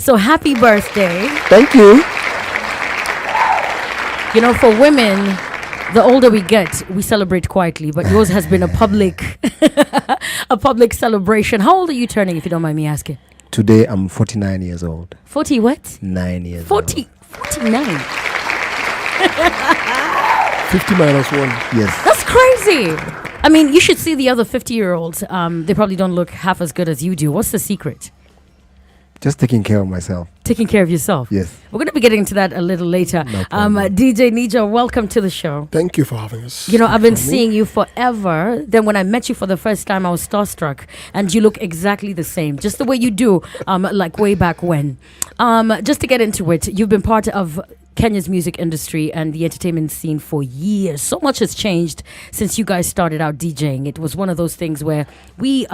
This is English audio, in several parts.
So happy birthday. Thank you. You know, for women, the older we get, we celebrate quietly, but yours has been a public a public celebration. How old are you turning, if you don't mind me asking? Today I'm 49 years old. 40 what? 9 years 49. old. 50 minus 1. Yes. That's crazy. I mean, you should see the other 50-year-olds. They probably don't look half as good as you do. What's the secret? Just taking care of myself. Taking care of yourself. Yes. We're going to be getting into that a little later. No problem. DJ Nijo, welcome to the show. Thank you for having us. You know, I've been seeing you forever. Then when I met you for the first time, I was starstruck. And you look exactly the same. Just the way you do, like way back when. Just to get into it, you've been part of Kenya's music industry and the entertainment scene for years. So much has changed since you guys started out DJing. It was one of those things where we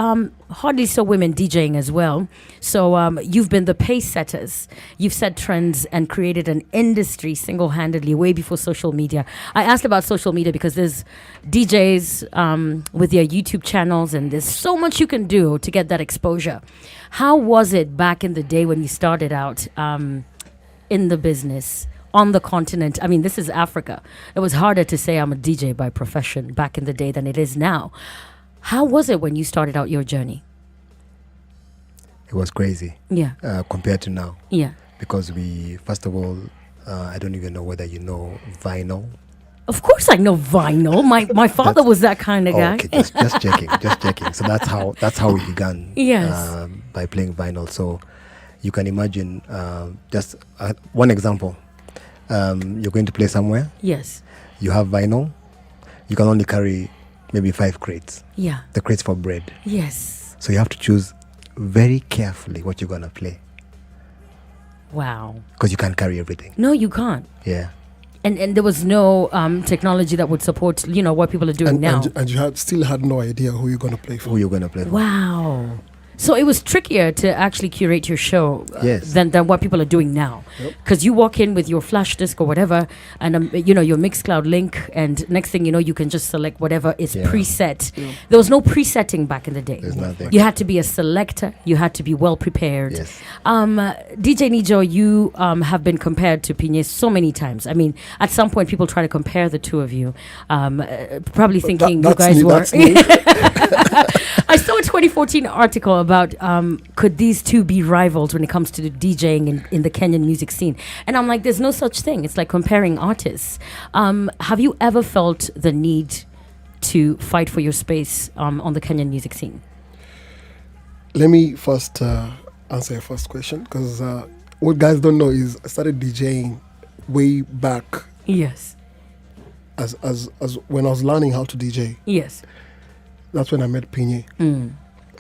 hardly saw women DJing as well. So you've been the pace setters. You've set trends and created an industry single-handedly way before social media. I asked about social media because there's DJs with their YouTube channels, and there's so much you can do to get that exposure. How was it back in the day when you started out in the business? On the continent, I mean, this is Africa. It was harder to say I'm a DJ by profession back in the day than it is now. How was it when you started out your journey? It was crazy. Yeah. Compared to now. Yeah. Because first of all, I don't even know whether you know vinyl. Of course I know vinyl. My father was that kind of guy. Okay, just checking. So that's how we began. Yes. By playing vinyl. So you can imagine just one example. You're going to play somewhere. Yes. You have vinyl. You can only carry maybe 5 crates. Yeah. The crates for bread. Yes. So you have to choose very carefully what you're going to play. Wow. Because you can't carry everything. No, you can't. Yeah. And there was no technology that would support, what people are doing now. And you still had no idea who you're going to play for. Wow. So it was trickier to actually curate your show yes. than what people are doing now. Because you walk in with your flash disk or whatever, and your Mixcloud link, and next thing you know, you can just select whatever is preset. Yeah. There was no presetting back in the day. There's nothing. You had to be a selector. You had to be well prepared. Yes. DJ Nijo, you have been compared to Pinye so many times. I mean, at some point, people try to compare the two of you, probably thinking you guys were. I saw a 2014 article about could these two be rivals when it comes to the DJing in the Kenyan music scene, and I'm like, there's no such thing. It's like comparing artists. Have you ever felt the need to fight for your space on the Kenyan music scene? Let me first answer your first question, because what guys don't know is I started DJing way back. Yes. As when I was learning how to DJ. Yes. That's when I met Pinye.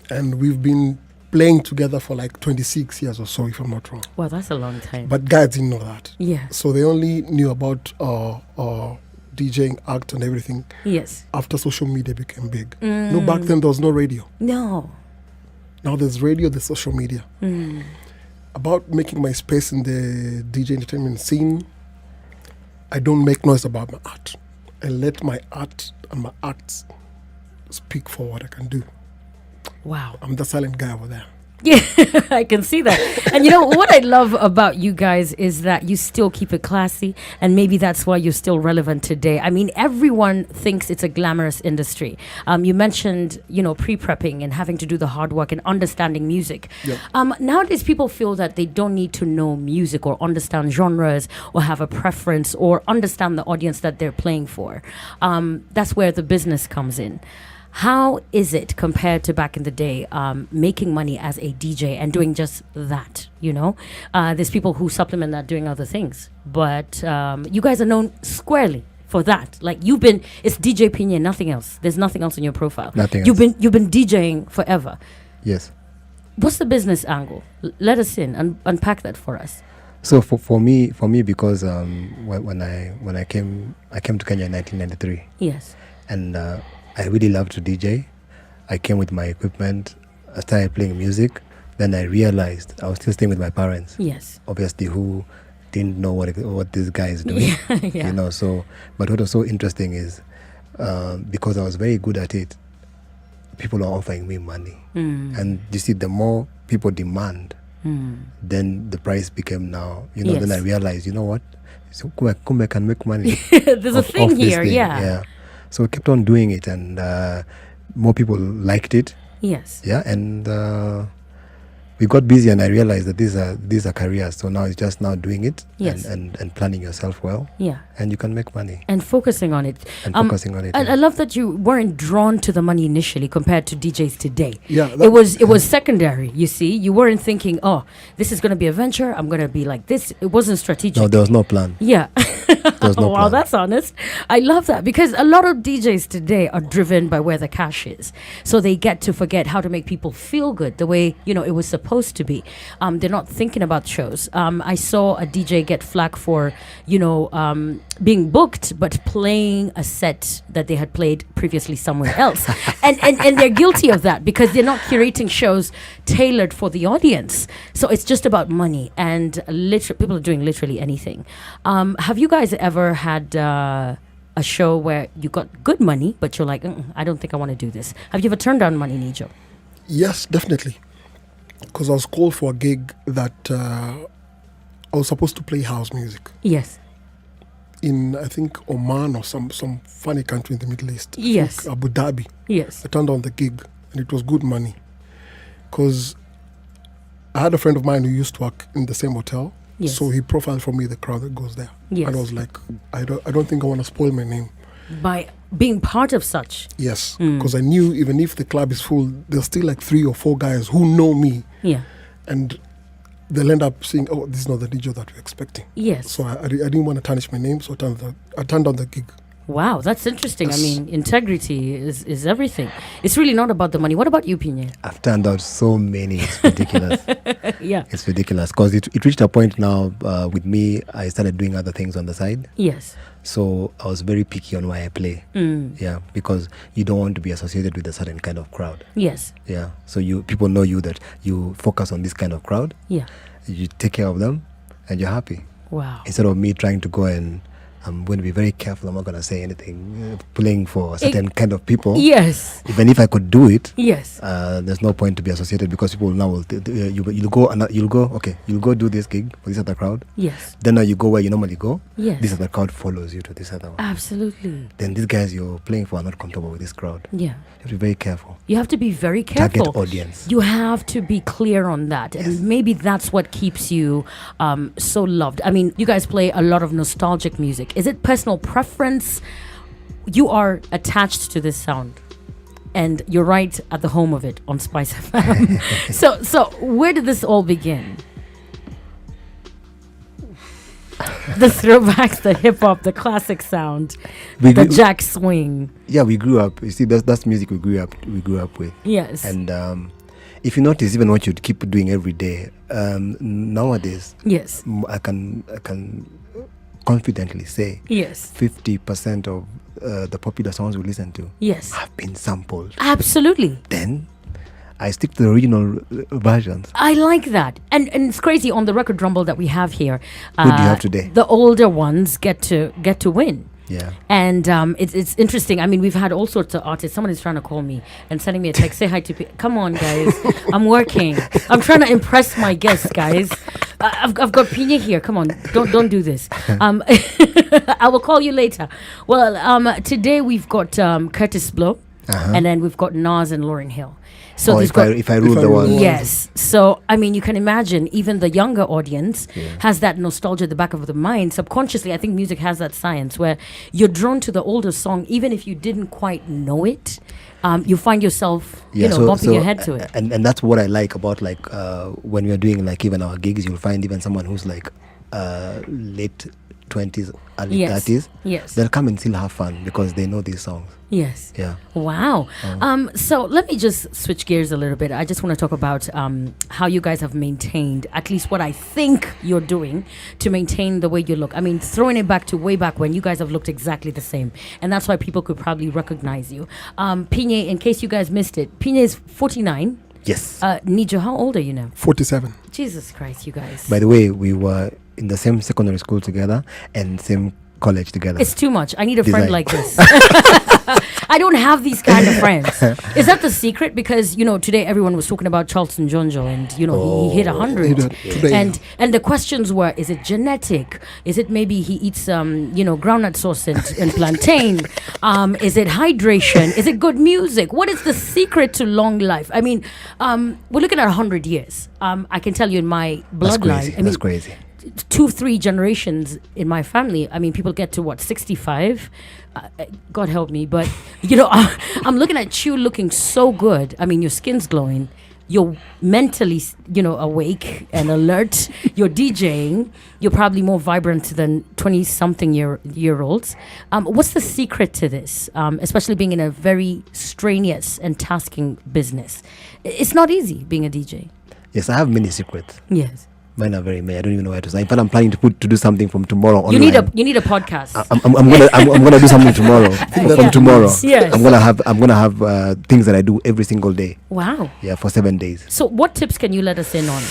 And we've been playing together for like 26 years or so, if I'm not wrong. Well, that's a long time. But guys didn't know that. Yeah. So they only knew about DJing, act and everything. Yes. After social media became big. No, back then there was no radio. No. Now there's radio, there's social media. About making my space in the DJ entertainment scene, I don't make noise about my art. I let my art and my acts speak for what I can do. Wow. I'm the silent guy over there. Yeah, I can see that. And what I love about you guys is that you still keep it classy, and maybe that's why you're still relevant today. I mean, everyone thinks it's a glamorous industry. You mentioned, pre-prepping and having to do the hard work and understanding music. Yep. Nowadays, people feel that they don't need to know music or understand genres or have a preference or understand the audience that they're playing for. That's where the business comes in. How is it compared to back in the day, making money as a DJ and doing just that, There's people who supplement that doing other things. But you guys are known squarely for that. Like it's DJ Pinye, nothing else. There's nothing else in your profile. Nothing else. You've been DJing forever. Yes. What's the business angle? Let us in and unpack that for us. So for me, because when I came to Kenya in 1993. Yes. And I really loved to DJ. I came with my equipment. I started playing music. Then I realized I was still staying with my parents. Yes. Obviously, who didn't know what this guy is doing. Yeah. But what was so interesting is because I was very good at it, people are offering me money. And you see, the more people demand, Then the price became now, Yes. then I realized, you know what? So Kumbe can make money. There's a thing of this here, thing. yeah. So we kept on doing it, and more people liked it. Yes. Yeah, and we got busy, and I realized that these are careers. So now it's just now doing it, Yes. and planning yourself well, Yeah. and you can make money. And focusing on it. And focusing on it. I love that you weren't drawn to the money initially compared to DJs today. Yeah, It was secondary, you see. You weren't thinking, oh, this is going to be a venture. I'm going to be like this. It wasn't strategic. No, there was no plan. Yeah. There was no Wow, plan. that's honest. I love that because a lot of DJs today are driven by where the cash is. So they get to forget how to make people feel good the way, it was supposed to be. They're not thinking about shows. I saw a DJ get flack for, being booked but playing a set that they had played previously somewhere else. and they're guilty of that because they're not curating shows tailored for the audience. So it's just about money, and people are doing literally anything. Have you guys ever had a show where you got good money but you're like, I don't think I want to do this? Have you ever turned down money, Nijo? Yes, definitely. Because I was called for a gig that I was supposed to play house music Yes. in, I think, Oman or some funny country in the Middle East. I Yes. think Abu Dhabi. Yes. I turned down the gig, and it was good money. Because I had a friend of mine who used to work in the same hotel. Yes. So he profiled for me the crowd that goes there. Yes. And I was like, I don't think I want to spoil my name. By being part of such. Yes. Because I knew even if the club is full, there's still like 3 or 4 guys who know me. Yeah. And they'll end up saying, oh, this is not the DJ that we're expecting. Yes. So I didn't want to tarnish my name, so I turned down the gig. Wow, that's interesting. Yes. I mean, integrity is everything. It's really not about the money. What about you, Pinye? I've turned out so many. It's ridiculous. Yeah. It's ridiculous because it reached a point now with me. I started doing other things on the side. Yes. So I was very picky on where I play. Yeah, because you don't want to be associated with a certain kind of crowd. Yes. Yeah. So people know you that you focus on this kind of crowd. Yeah. You take care of them, and you're happy. Wow. Instead of me trying to go and I'm going to be very careful. I'm not going to say anything. Playing for a certain kind of people. Yes. Even if I could do it. Yes. There's no point to be associated because people now will you'll go do this gig for this other crowd. Yes. Then now you go where you normally go. Yes. This other crowd follows you to this other one. Absolutely. Then these guys you're playing for are not comfortable with this crowd. Yeah. You have to be very careful. You have to be very careful. Target audience. You have to be clear on that. And maybe that's what keeps you so loved. I mean, you guys play a lot of nostalgic music. Is it personal preference? You are attached to this sound. And you're right at the home of it on Spice FM. So where did this all begin? The throwbacks, the hip hop, the classic sound, the jack swing. Yeah, we grew up. You see, that's music we grew up with. Yes. And if you notice, even what you keep doing every day, nowadays, yes, I can confidently say, yes, 50% of the popular songs we listen to, yes, have been sampled. Absolutely. Then I stick to the original versions. I like that, and it's crazy on the record rumble that we have here. Who do you have today? The older ones get to win. Yeah. And it's interesting. I mean, we've had all sorts of artists. Someone is trying to call me and sending me a text. Say hi to people. Come on, guys. I'm working. I'm trying to impress my guests, guys. I've got Pinye here. Come on. Don't do this. I will call you later. Well, today we've got Curtis Blow. And then we've got Nas and Lauryn Hill. So if I rule the world. Yes. So, I mean, you can imagine even the younger audience has that nostalgia at the back of the mind. Subconsciously, I think music has that science where you're drawn to the older song, even if you didn't quite know it. You find yourself, bumping your head to it. And that's what I like about when we're doing even our gigs, you'll find even someone who's late 20s, early 30s. Yes. They'll come and still have fun because they know these songs. Yes. Yeah. Wow. So let me just switch gears a little bit. I just want to talk about how you guys have maintained, at least what I think you're doing to maintain the way you look. I mean, throwing it back to way back when, you guys have looked exactly the same. And that's why people could probably recognize you. Pinye, in case you guys missed it, Pinye is 49. Yes. Nijo, how old are you now? 47. Jesus Christ, you guys. By the way, we were in the same secondary school together and same college together. It's too much. I need a friend like this. I don't have these kind of friends. Is that the secret? Because today everyone was talking about Charlton Jonjo, and he hit 100. And the questions were: is it genetic? Is it maybe he eats groundnut sauce and plantain? Is it hydration? Is it good music? What is the secret to long life? I mean, we're looking at 100 years. I can tell you in my bloodline. That's crazy. 2-3 generations in my family. I mean, people get to 65. God help me, but I'm looking at you looking so good. I mean, your skin's glowing. You're mentally, awake and alert. You're DJing. You're probably more vibrant than 20-something year olds. What's the secret to this? Especially being in a very strenuous and tasking business. It's not easy being a DJ. Yes, I have many secrets. Yes. Mine are very many. I don't even know where to say. But I'm planning to do something from tomorrow online. You need a podcast. I'm gonna do something tomorrow. From tomorrow. Yes. I'm gonna have things that I do every single day. Wow. Yeah, for 7 days. So what tips can you let us in on?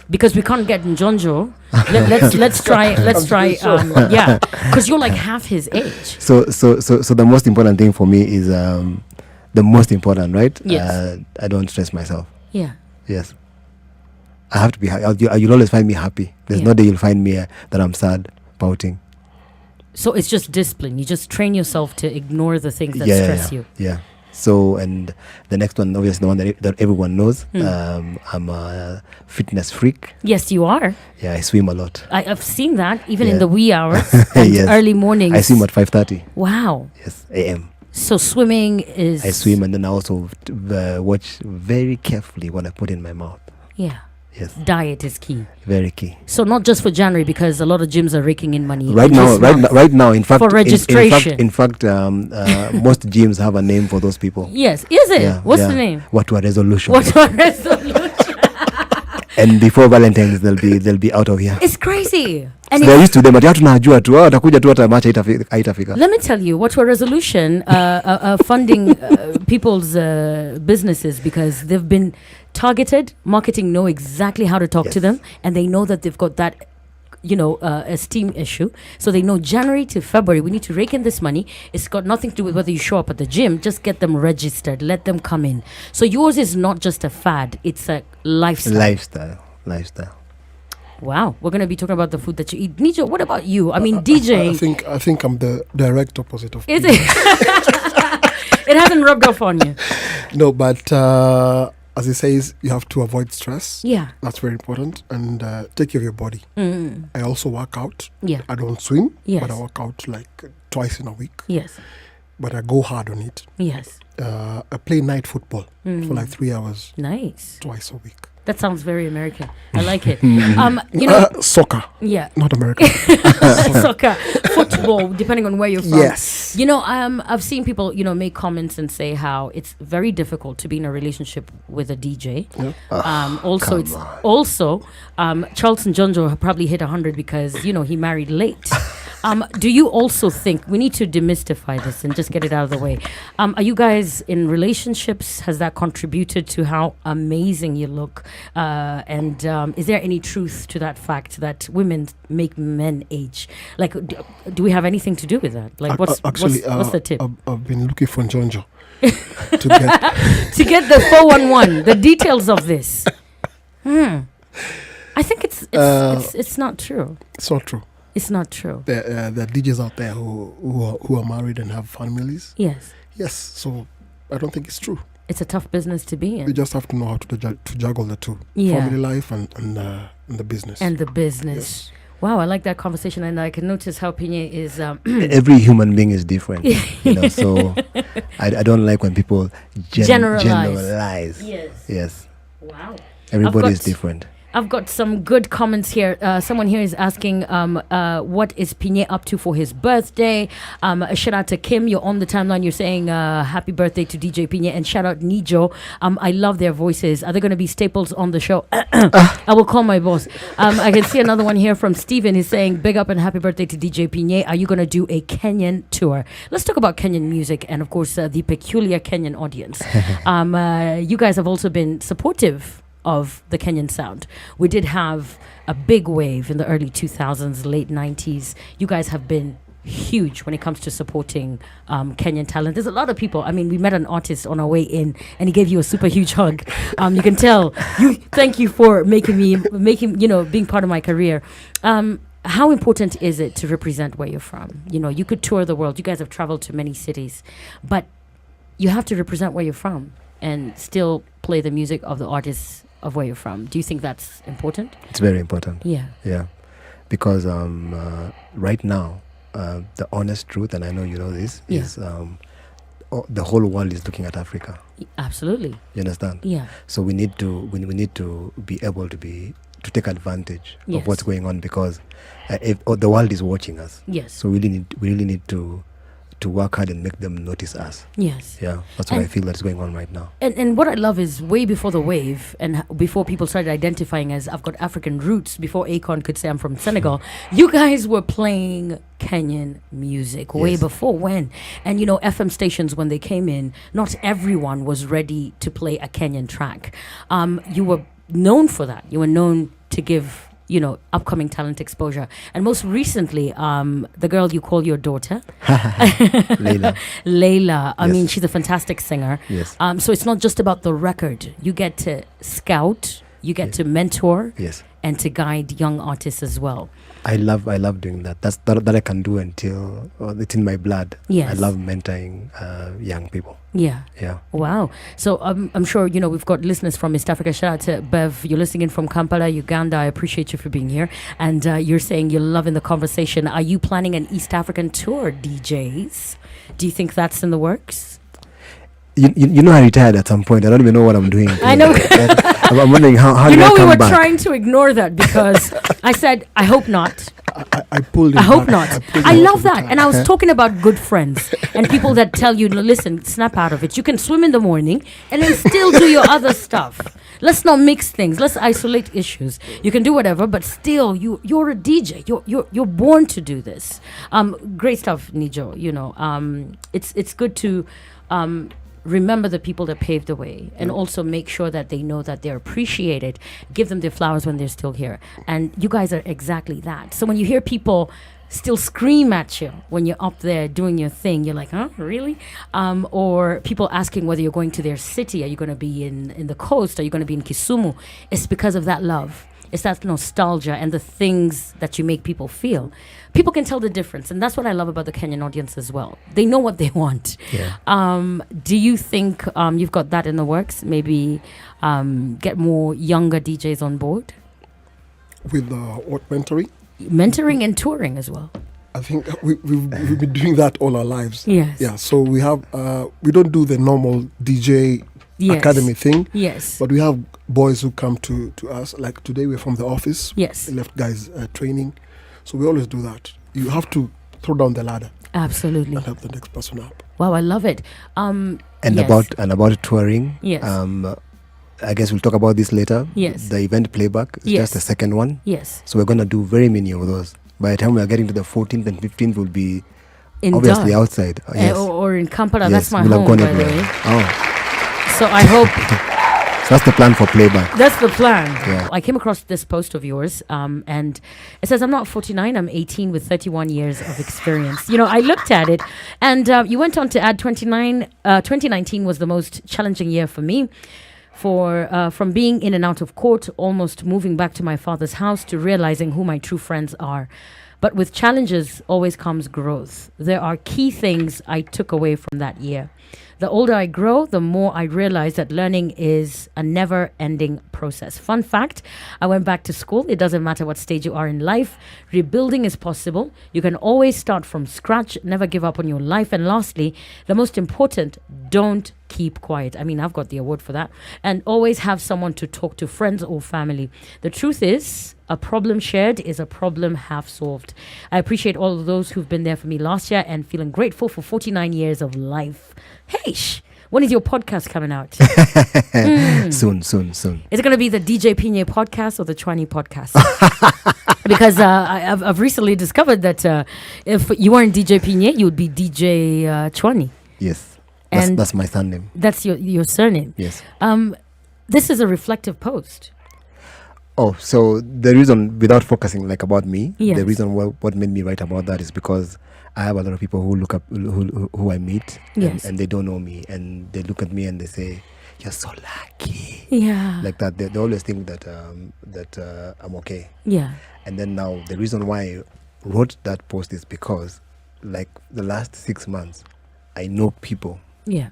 Because we can't get in Jonjo. Let's try. Yeah, because you're like half his age. So the most important thing for me is the most important, right? Yes. I don't stress myself. Yeah. Yes. I have to be happy. You'll always find me happy. There's no day you'll find me that I'm sad, pouting. So it's just discipline. You just train yourself to ignore the things that stress you. Yeah. So, and the next one, obviously the one that everyone knows. I'm a fitness freak. Yes, you are. Yeah, I swim a lot. I've seen that, even in the wee hours and Yes. early mornings. I swim at 5:30. Wow. Yes, a.m. So swimming is... I swim, and then I also watch very carefully what I put in my mouth. Yeah. Yes. Diet is key. Very key. So not just for January, because a lot of gyms are raking in money. Right now, in fact, for registration. In fact, most gyms have a name for those people. Yes. Is it? Yeah, What's the name? What to a resolution. What a resolution. And before Valentine's, they'll be out of here. It's crazy. And so they're used to them, but you have to najua tu. Watakuja tu hata match haitafika. Let me tell you, what a resolution funding people's businesses, because they've been targeted. Marketing know exactly how to talk to them, and they know that they've got that esteem issue. So they know January to February, we need to rake in this money. It's got nothing to do with whether you show up at the gym. Just get them registered. Let them come in. So yours is not just a fad. It's a lifestyle. Lifestyle. Wow. We're going to be talking about the food that you eat. Nijo, what about you? I mean, DJing. I think I'm the direct opposite of... Is it? It hasn't rubbed off on you. No, but... as he says, you have to avoid stress. Yeah. That's very important. And take care of your body. I also work out. Yeah. I don't swim, yes. but I work out like twice in a week. Yes. But I go hard on it. Yes. I play night football for like 3 hours. Nice. Twice a week. That sounds very American. I like it. Soccer. Yeah. Not American. Soccer, football, depending on where you're from. Yes. I've seen people, make comments and say how it's very difficult to be in a relationship with a DJ. Yeah. Also, Charlton Jonjo probably hit 100 because, he married late. Do you also think we need to demystify this and just get it out of the way? Are you guys in relationships? Has that contributed to how amazing you look? And is there any truth to that fact that women make men age? Like, do we have anything to do with that? Like, what's the tip? I've been looking for Jonjo to get to get the 411, the details of this. I think it's not true. It's not true. It's not true. There are DJs out there who are married and have families. Yes. Yes. So I don't think it's true. It's a tough business to be in. You just have to know how to juggle the two: family life and the business. And the business. Yes. Wow, I like that conversation, and I can notice how Pinye is. Every human being is different, So I don't like when people generalize. Yes. Wow. Everybody is different. I've got some good comments here. Someone here is asking, what is Pinye up to for his birthday? A shout out to Kim. You're on the timeline. You're saying happy birthday to DJ Pinye. And shout out Nijo. I love their voices. Are they going to be staples on the show? I will call my boss. I can see another one here from Steven. He's saying, big up and happy birthday to DJ Pinye. Are you going to do a Kenyan tour? Let's talk about Kenyan music and, of course, the peculiar Kenyan audience. You guys have also been supportive of the Kenyan sound. We did have a big wave in the early 2000s, late 90s. You guys have been huge when it comes to supporting Kenyan talent. There's a lot of people. I mean, we met an artist on our way in, and he gave you a super huge hug. You can tell. Thank you for making being part of my career. How important is it to represent where you're from? You could tour the world. You guys have traveled to many cities, but you have to represent where you're from and still play the music of the artists of where you're from. Do you think that's important? It's very important. Yeah. Because right now, the honest truth, and I know you know this, is the whole world is looking at Africa. Absolutely. You understand? Yeah. So we need to be able to take advantage of what's going on, because if the world is watching us. Yes. So we really need to work hard and make them notice us. Yes. Yeah, that's what I feel that's going on right now. And what I love is way before the wave and before people started identifying as I've got African roots, before Akon could say I'm from Senegal, you guys were playing Kenyan music way before when. And FM stations, when they came in, not everyone was ready to play a Kenyan track. You were known for that. You were known to give upcoming talent exposure. And most recently, the girl you call your daughter, Layla. I mean, she's a fantastic singer. Yes. So it's not just about the record. You get to scout, you get to mentor, and to guide young artists as well. I love doing that. That I can do until it's in my blood. Yes. I love mentoring young people. Yeah. Wow. So I'm sure we've got listeners from East Africa. Shout out to Bev. You're listening in from Kampala, Uganda. I appreciate you for being here. And you're saying you're loving the conversation. Are you planning an East African tour, DJs? Do you think that's in the works? You know, I retired at some point. I don't even know what I'm doing. I know. I'm wondering how do I come we were back? trying to ignore that because I said, I hope not. I pulled it I hope back. not. I love that. And I was talking about good friends and people that tell you, listen, snap out of it. You can swim in the morning and then still do your other stuff. Let's not mix things. Let's isolate issues. You can do whatever, but still, you're a DJ. You're born to do this. Great stuff, Nijo. It's good to remember the people that paved the way and also make sure that they know that they're appreciated. Give them their flowers when they're still here. And you guys are exactly that. So when you hear people still scream at you when you're up there doing your thing, you're like, huh, really? Or people asking whether you're going to their city. Are you going to be in the coast? Are you going to be in Kisumu? It's because of that love. It's that nostalgia and the things that you make people feel. People can tell the difference. And that's what I love about the Kenyan audience as well. They know what they want. Yeah. Do you think you've got that in the works? Maybe get more younger DJs on board? With what mentoring? Mentoring and touring as well. I think we've been doing that all our lives. Yes. Yeah. So we have we don't do the normal DJ academy thing. Yes. But we have boys who come to us. Like today we're from the office. Yes. We left guys training. So we always do that. You have to throw down the ladder. Absolutely. And help the next person up. Wow, I love it. And about touring. Yes. I guess we'll talk about this later. Yes. The event playback is just the second one. Yes. So we're going to do very many of those. By the time we are getting to the 14th and 15th, we'll be in obviously dark. outside. Yes. Or in Kampala. Yes, That's my we'll home, have gone by the everywhere. way. Oh. So I hope... So that's the plan for playback. That's the plan. Yeah. I came across this post of yours, and it says, I'm not 49, I'm 18 with 31 years of experience. I looked at it, and you went on to add 2019 was the most challenging year for me. From being in and out of court, almost moving back to my father's house, to realizing who my true friends are. But with challenges always comes growth. There are key things I took away from that year. The older I grow, the more I realize that learning is a never-ending process. Fun fact, I went back to school. It doesn't matter what stage you are in life. Rebuilding is possible. You can always start from scratch. Never give up on your life. And lastly, the most important, don't keep quiet. I mean, I've got the award for that. And always have someone to talk to, friends or family. The truth is, a problem shared is a problem half solved. I appreciate all of those who've been there for me last year and feeling grateful for 49 years of life. Hey, when is your podcast coming out? Soon. Is it going to be the DJ Pinye podcast or the Chwani podcast? Because I've recently discovered that if you weren't DJ Pinye, you would be DJ Chwani. Yes. And that's my surname. That's your surname. Yes. This is a reflective post. Oh, so the reason, without focusing about me, Yes. the reason what made me write about that is because I have a lot of people who look up, who I meet, Yes. and they don't know me, and they look at me and they say, "You're so lucky." Yeah. Like that, they always think that I'm okay. Yeah. And then now the reason why I wrote that post is because, like, the last 6 months, I know people, Yeah.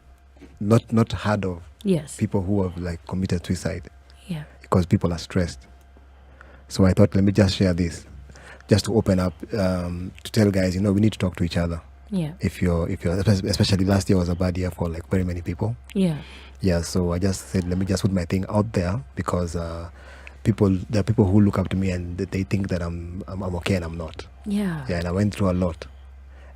not heard of Yes. people who have like committed suicide Yeah. because people are stressed. So I thought, let me just share this, just to open up, to tell guys, we need to talk to each other. Yeah. If you're, especially last year was a bad year for like very many people. Yeah. Yeah. So I just said, let me just put my thing out there because there are people who look up to me and they think that I'm okay and I'm not. Yeah. Yeah. And I went through a lot.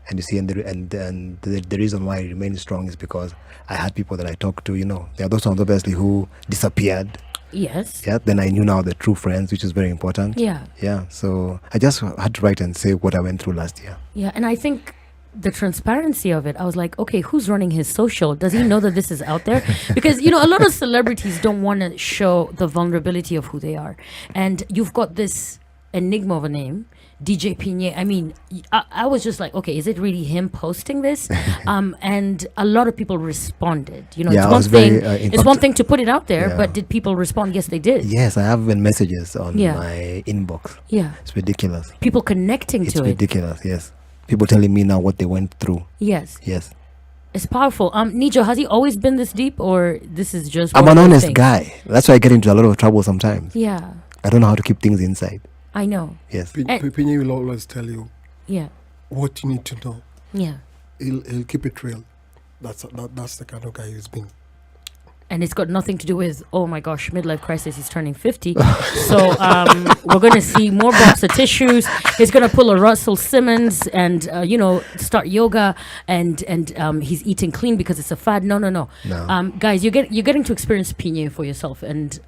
And you see, and the reason why I remain strong is because I had people that I talked to. There are those ones obviously who disappeared. Yes. Yeah. Then I knew now the true friends, which is very important. Yeah. Yeah. So I just had to write and say what I went through last year. Yeah. And I think the transparency of it, I was like, okay, who's running his social? Does he know that this is out there? Because, a lot of celebrities don't want to show the vulnerability of who they are. And you've got this enigma of a name, DJ Pinye. I mean, I was just like, okay, is it really him posting this? And a lot of people responded. It's one thing to put it out there, but did people respond? Yes, they did. Yes, I have even messages on my inbox. Yeah. It's ridiculous. People connecting to it. It's ridiculous, yes. People telling me now what they went through. Yes. Yes. It's powerful. Nijo, has he always been this deep, or this is just... I'm an honest guy. That's why I get into a lot of trouble sometimes. Yeah. I don't know how to keep things inside. I know. Yes. Pinye will always tell you what you need to know. Yeah. He'll keep it real. That's the kind of guy he's been. And it's got nothing to do with, oh my gosh, midlife crisis, he's turning 50. So we're going to see more box of tissues. He's going to pull a Russell Simmons and, start yoga. And he's eating clean because it's a fad. No. Guys, you're getting to experience Pinye for yourself. And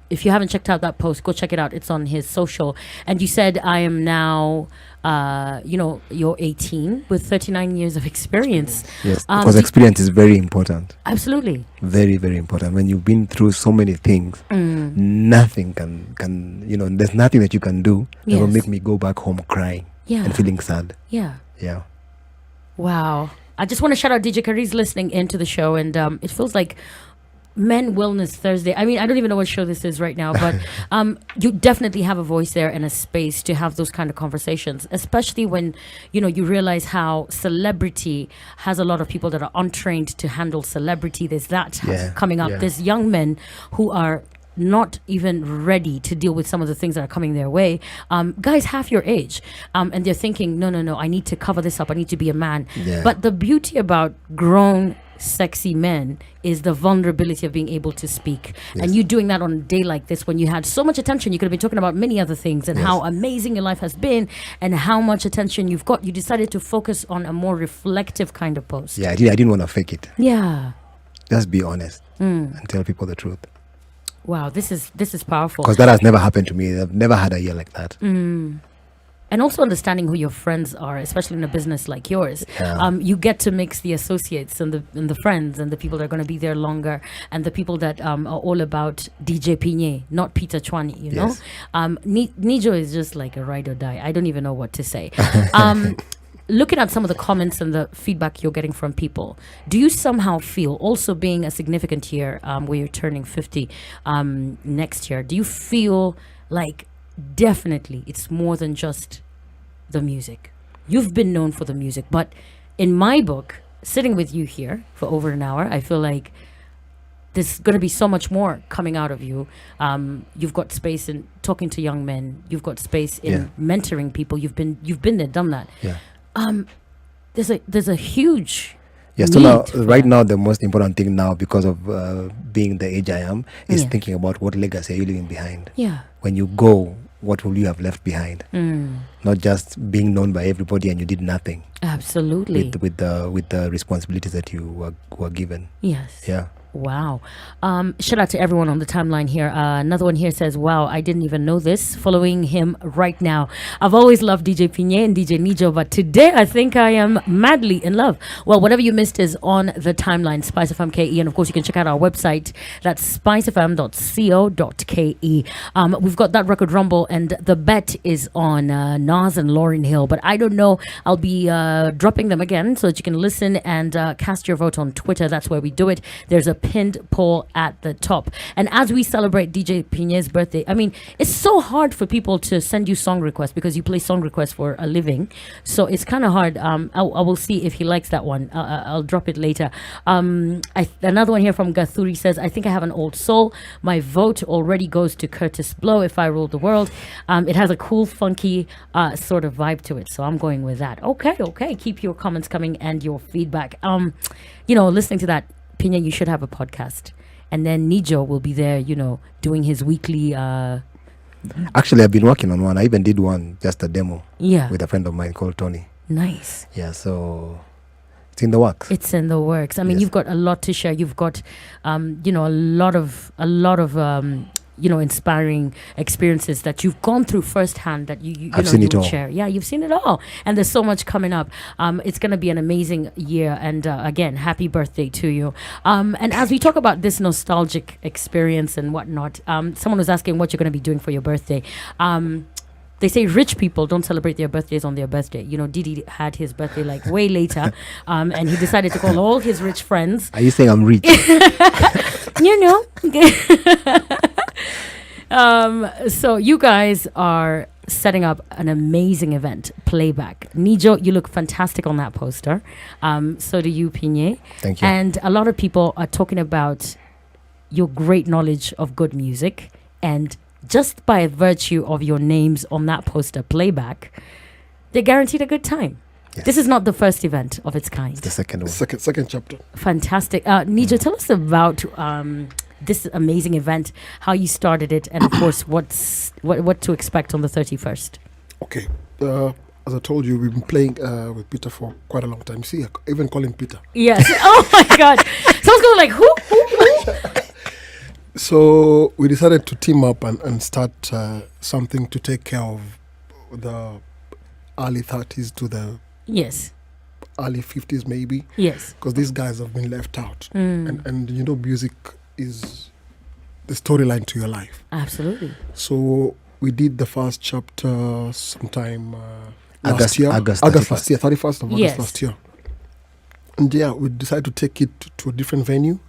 if you haven't checked out that post, go check it out. It's on his social. And you said, I am now... you're 18 with 39 years of experience. Yes, because experience is very important. Absolutely. Very, very important. When you've been through so many things, nothing can there's nothing that you can do that will make me go back home crying and feeling sad. Yeah. Yeah. Wow. I just want to shout out DJ Kari's listening into the show, and it feels like Men Wellness Thursday. I mean, I don't even know what show this is right now, but you definitely have a voice there and a space to have those kind of conversations, especially when, you realize how celebrity has a lot of people that are untrained to handle celebrity. There's that coming up. Yeah. There's young men who are not even ready to deal with some of the things that are coming their way. Guys half your age, and they're thinking, no, I need to cover this up. I need to be a man. Yeah. But the beauty about grown sexy men is the vulnerability of being able to speak. Yes. And you doing that on a day like this when you had so much attention. You could have been talking about many other things and how amazing your life has been and how much attention you've got. You decided to focus on a more reflective kind of post. Yeah, I didn't want to fake it. Yeah. Just be honest and tell people the truth. Wow, this is powerful. Because that has never happened to me. I've never had a year like that. And also understanding who your friends are, especially in a business like yours. Yeah. You get to mix the associates and the friends and the people that are going to be there longer and the people that are all about DJ Pinye, not Peter Chwani, you know? Nijo is just like a ride or die. I don't even know what to say. Looking at some of the comments and the feedback you're getting from people, do you somehow feel, also being a significant year where you're turning 50 next year, do you feel like definitely it's more than just the music? You've been known for the music, but in my book, sitting with you here for over an hour, I feel like there's going to be so much more coming out of you. You've got space in talking to young men. You've got space in mentoring people. You've been there, done that. Yeah. There's a huge so now, right now, the most important thing now, because of being the age I am, is thinking about what legacy are you leaving behind. Yeah. When you go, what will you have left behind? Not just being known by everybody and you did nothing. Absolutely. With the responsibilities that you were given. Yes. Yeah. Wow. Shout out to everyone on the timeline here. Another one here says, wow, I didn't even know this. Following him right now. I've always loved DJ Pinye and DJ Nijo, but today I think I am madly in love. Well, whatever you missed is on the timeline, Spice FM KE. And of course, you can check out our website. That's spicefm.co.ke. We've got that record rumble, and the bet is on Nas and Lauryn Hill. But I don't know. I'll be dropping them again so that you can listen and cast your vote on Twitter. That's where we do it. There's a pinned poll at the top. And as we celebrate DJ Pinye's birthday, I mean, it's so hard for people to send you song requests because you play song requests for a living. So it's kind of hard. I will see if he likes that one. I'll drop it later. Another one here from Gathuri says, I think I have an old soul. My vote already goes to Curtis Blow, If I Ruled the World. It has a cool, funky sort of vibe to it. So I'm going with that. Okay. Keep your comments coming and your feedback. Listening to that, Pinye, you should have a podcast. And then Nijo will be there, doing his weekly... Actually, I've been working on one. I even did one, just a demo. Yeah. With a friend of mine called Tony. Nice. Yeah, so it's in the works. It's in the works. I mean, You've got a lot to share. You've got, a lot of inspiring experiences that you've gone through firsthand that you will share. Yeah, you've seen it all. And there's so much coming up. It's going to be an amazing year. And again, happy birthday to you. And as we talk about this nostalgic experience and whatnot, someone was asking what you're going to be doing for your birthday. They say rich people don't celebrate their birthdays on their birthday. Didi had his birthday like way later, and he decided to call all his rich friends. Are you saying I'm rich? So you guys are setting up an amazing event, Playback. Nijo, you look fantastic on that poster. So do you, Pinye. Thank you. And a lot of people are talking about your great knowledge of good music, and just by virtue of your names on that poster, Playback, they're guaranteed a good time. Yes. This is not the first event of its kind. It's the second one. Second chapter. Fantastic. Nijo, tell us about this amazing event, how you started it, and of course, what to expect on the 31st. Okay. As I told you, we've been playing with Peter for quite a long time. See, I even call him Peter. Yes. Oh my God. Someone's going like, who? So we decided to team up and start something to take care of the early 30s to the early 50s maybe. Yes. Because these guys have been left out. And music is the storyline to your life. Absolutely. So we did the first chapter sometime August last year, 31st of August last year. And we decided to take it to a different venue.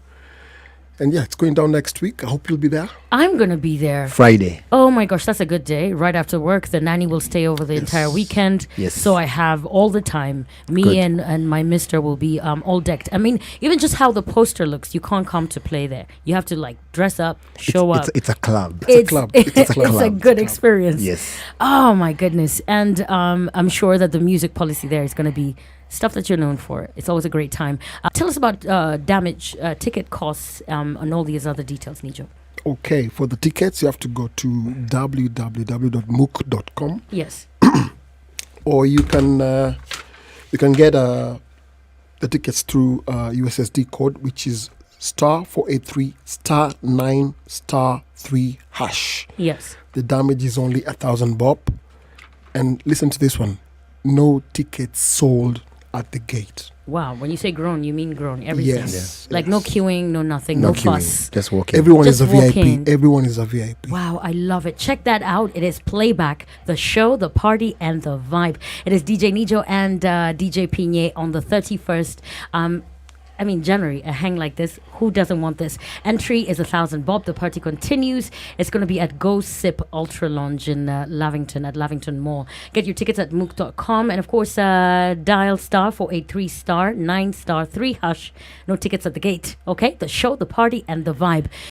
And it's going down next week. I hope you'll be there. I'm going to be there. Friday. Oh my gosh, that's a good day. Right after work, the nanny will stay over the entire weekend. Yes. So I have all the time. Me and my mister will be all decked. I mean, even just how the poster looks, you can't come to play there. You have to dress up, show up. It's a club. It's a club. It's a good experience. Yes. Oh my goodness. And I'm sure that the music policy there is going to be stuff that you're known for. It's always a great time. Tell us about damage, ticket costs, and all these other details, Nijo. Okay, for the tickets, you have to go to www.mook.com. Yes. Or you can get the tickets through USSD code, which is *483 *9 *3 #. Yes. The damage is only 1,000 bob. And listen to this one. No tickets sold at the gate. Wow, when you say grown, you mean grown, everything. Yes. No queuing, no nothing, no fuss. Just walk in. Everyone Just is a walk VIP. in. Everyone is a VIP. Wow, I love it. Check that out. It is Playback, the show, the party, and the vibe. It is DJ Nijo and DJ Pinye on the 31st. January, a hang like this. Who doesn't want this? Entry is 1,000 bob. The party continues. It's going to be at Go Sip Ultra Lounge in Lavington, at Lavington Mall. Get your tickets at mook.com. And of course, dial *483 *9 *3 #. No tickets at the gate. Okay? The show, the party, and the vibe.